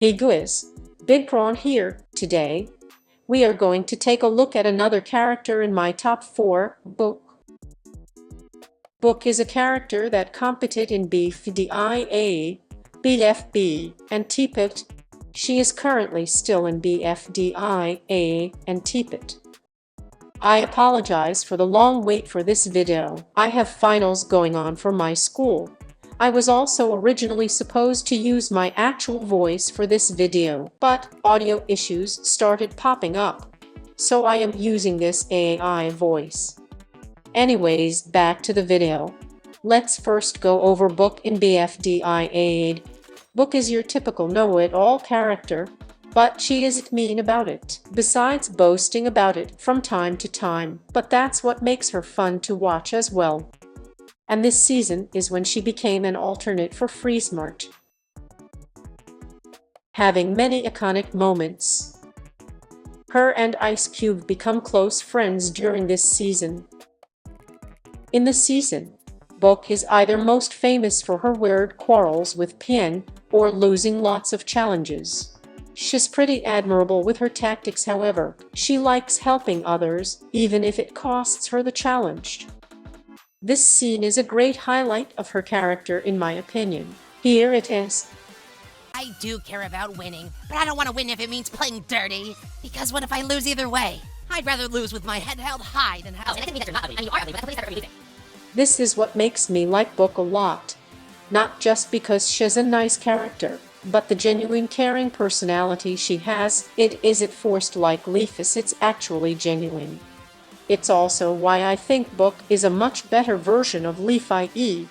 Hey guys, Big Prawn here. Today, we are going to take a look at another character in my top 4, Book. Book is a character that competed in BFDIA, BFB, and TPOT. She is currently still in BFDIA and TPOT. I apologize for the long wait for this video. I have finals going on for my school. I was also originally supposed to use my actual voice for this video, but audio issues started popping up, so I am using this AI voice. Anyways, back to the video. Let's first go over Book in BFDIA. Book is your typical know-it-all character, but she isn't mean about it, besides boasting about it from time to time, but that's what makes her fun to watch as well. And this season is when she became an alternate for Freesmart, having many iconic moments. Her and Ice Cube become close friends during this season. In the season, Book is either most famous for her weird quarrels with Pin or losing lots of challenges. She's pretty admirable with her tactics, however. She likes helping others, even if it costs her the challenge. This scene is a great highlight of her character in my opinion. Here it is. I do care about winning, but I don't want to win if it means playing dirty. Because what if I lose either way? I'd rather lose with my head held high than have... Oh, and I can be that you're not ugly. I mean, you are ugly, but please start every music. This is what makes me like Book a lot. Not just because she's a nice character, but the genuine caring personality she has. It isn't forced like Leafus, it's actually genuine. It's also why I think Book is a much better version of Leafy.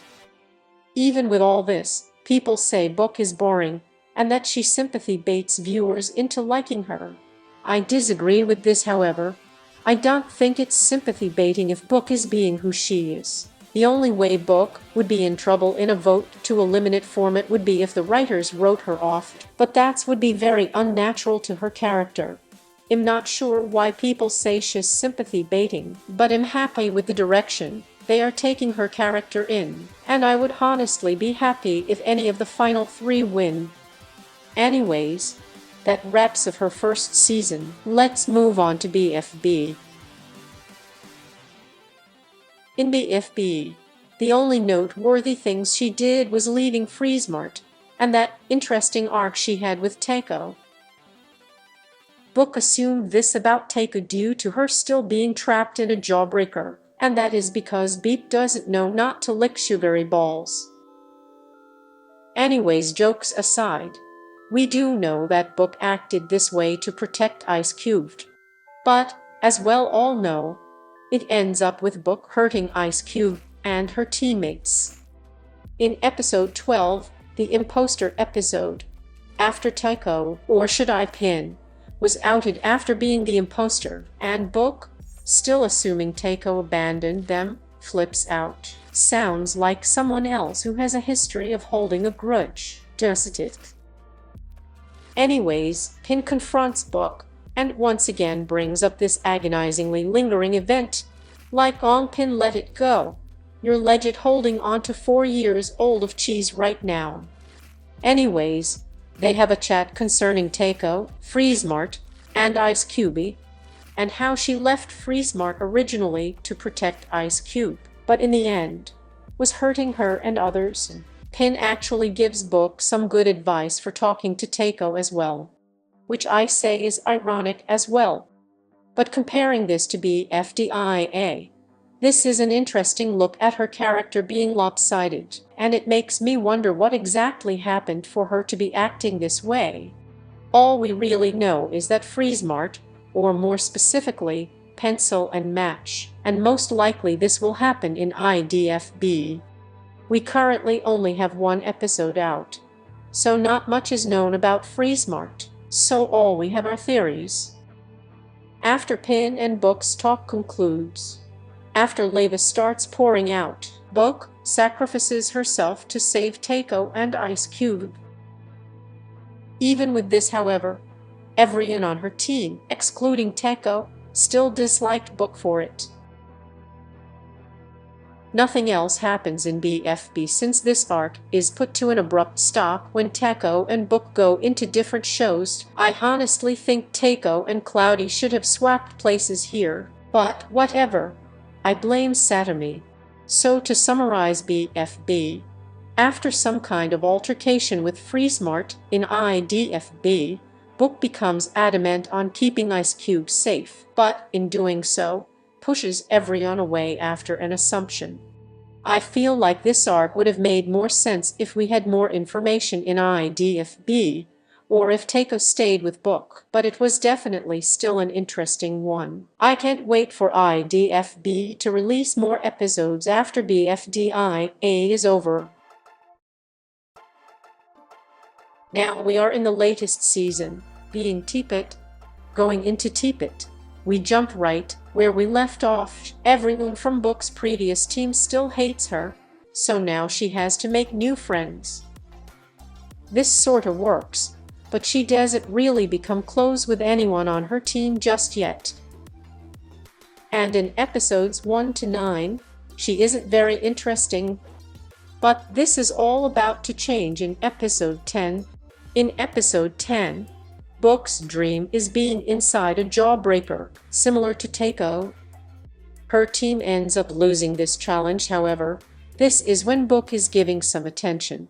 Even with all this, people say Book is boring, and that she sympathy baits viewers into liking her. I disagree with this, however. I don't think it's sympathy baiting if Book is being who she is. The only way Book would be in trouble in a vote to eliminate format would be if the writers wrote her off, but that would be very unnatural to her character. I'm not sure why people say she's sympathy baiting, but I'm happy with the direction they are taking her character in, and I would honestly be happy if any of the final 3 win. Anyways, that wraps up her first season. Let's move on to BFB. In BFB, the only noteworthy things she did was leaving Freesmart, and that interesting arc she had with Taiko. Book assumed this about Taiko due to her still being trapped in a jawbreaker, and that is because Beep doesn't know not to lick sugary balls. Anyways, jokes aside, we do know that Book acted this way to protect Ice Cube. But, as well all know, it ends up with Book hurting Ice Cube and her teammates. In episode 12, the imposter episode, after Taiko, or should I Pin, was outed after being the imposter, and Book, still assuming Taiko abandoned them, flips out. Sounds like someone else who has a history of holding a grudge, doesn't it? Anyways, Pin confronts Book, and once again brings up this agonizingly lingering event. Like on Pin, let it go. You're legit holding on to 4 years old of cheese right now. Anyways, they have a chat concerning Taiko, Freesmart, and Ice Cube, and how she left Freesmart originally to protect Ice Cube, but in the end, was hurting her and others. Pin actually gives Book some good advice for talking to Taiko as well, which I say is ironic as well. But comparing this to BFDIA, this is an interesting look at her character being lopsided, and it makes me wonder what exactly happened for her to be acting this way. All we really know is that Freesmart, or more specifically, Pencil and Match, and most likely this will happen in IDFB. We currently only have 1 episode out, so not much is known about Freesmart, so all we have are theories. After Pin and Book's talk concludes, after lava starts pouring out, Book sacrifices herself to save Taiko and Ice Cube. Even with this, however, everyone on her team, excluding Taiko, still disliked Book for it. Nothing else happens in BFB since this arc is put to an abrupt stop when Tako and Book go into different shows. I honestly think Tako and Cloudy should have swapped places here, but whatever. I blame Satomi. So to summarize BFB, after some kind of altercation with Freesmart in IDFB, Book becomes adamant on keeping Ice Cube safe, but in doing so, pushes everyone away after an assumption. I feel like this arc would have made more sense if we had more information in IDFB, or if Tako stayed with Book, but it was definitely still an interesting one. I can't wait for IDFB to release more episodes after BFDIA is over. Now we are in the latest season, being TPOT. Going into TPOT, we jump right where we left off. Everyone from Book's previous team still hates her, so now she has to make new friends. This sorta works, but she doesn't really become close with anyone on her team just yet. And in episodes 1 to 9, she isn't very interesting. But this is all about to change in episode 10. In episode 10, Book's dream is being inside a jawbreaker, similar to Tako. Her team ends up losing this challenge, however. This is when Book is giving some attention.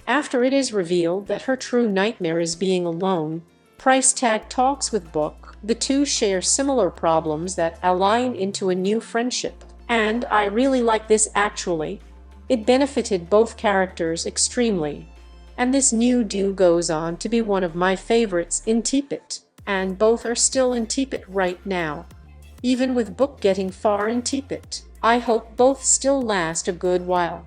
After it is revealed that her true nightmare is being alone, Price Tag talks with Book. The two share similar problems that align into a new friendship. And I really like this actually. It benefited both characters extremely. And this new duo goes on to be one of my favorites in TPOT, and both are still in TPOT right now. Even with Book getting far in TPOT, I hope both still last a good while.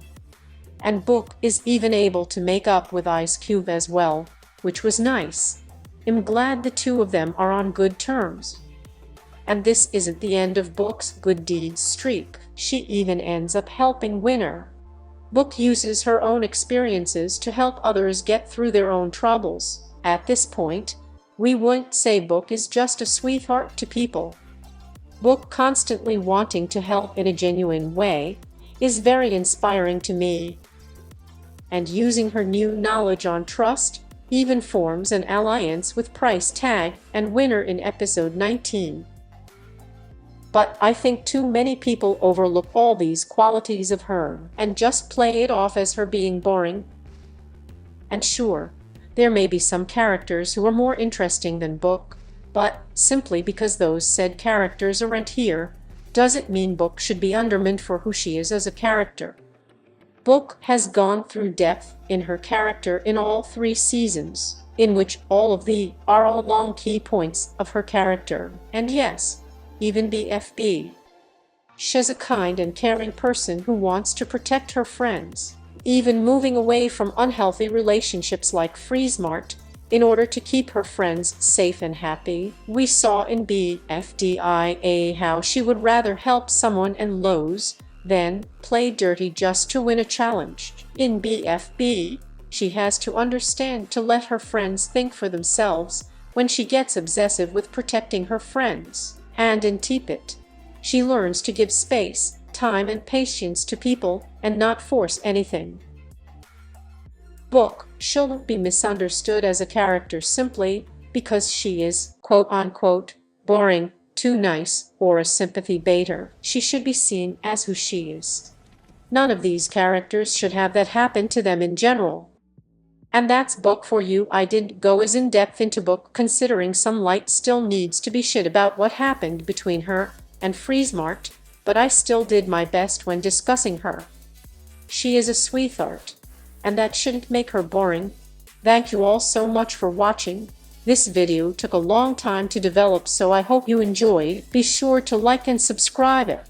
And Book is even able to make up with Ice Cube as well, which was nice. I'm glad the two of them are on good terms. And this isn't the end of Book's good deeds streak. She even ends up helping Winner. Book uses her own experiences to help others get through their own troubles. At this point, we wouldn't say Book is just a sweetheart to people. Book constantly wanting to help in a genuine way is very inspiring to me. And using her new knowledge on trust, even forms an alliance with Price Tag and Winner in episode 19. But I think too many people overlook all these qualities of her and just play it off as her being boring. And sure, there may be some characters who are more interesting than Book, but simply because those said characters aren't here, doesn't mean Book should be undermined for who she is as a character. Book has gone through depth in her character in all 3 seasons, in which all of the are along key points of her character, and yes, even BFB. She's a kind and caring person who wants to protect her friends, even moving away from unhealthy relationships like Freesmart in order to keep her friends safe and happy. We saw in BFDIA how she would rather help someone and lose than play dirty just to win a challenge. In BFB, she has to understand to let her friends think for themselves when she gets obsessive with protecting her friends. And in TPOT, she learns to give space, time, and patience to people and not force anything. Book shouldn't be misunderstood as a character simply because she is, quote-unquote, boring, too nice, or a sympathy baiter. She should be seen as who she is. None of these characters should have that happen to them in general. And that's Book for you. I didn't go as in-depth into Book considering some light still needs to be shed about what happened between her and Freesmart, but I still did my best when discussing her. She is a sweetheart, and that shouldn't make her boring. Thank you all so much for watching. This video took a long time to develop, so I hope you enjoyed. Be sure to like and subscribe it.